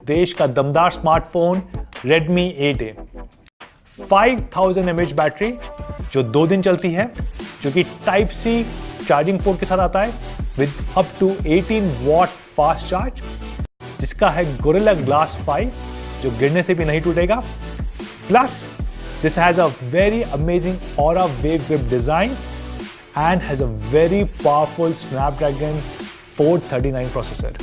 देश का दमदार smartphone Redmi 8A। 5000 mAh battery जो 2 दिन चलती है, जो कि टाइप सी चार्जिंग पोर्ट के साथ आता है with up to 18 watt fast charge, जिसका है गोरिल्ला ग्लास 5 जो गिरने से भी नहीं टूटेगा। Plus this has a very amazing aura wave grip design and has a very powerful Snapdragon 439 processor।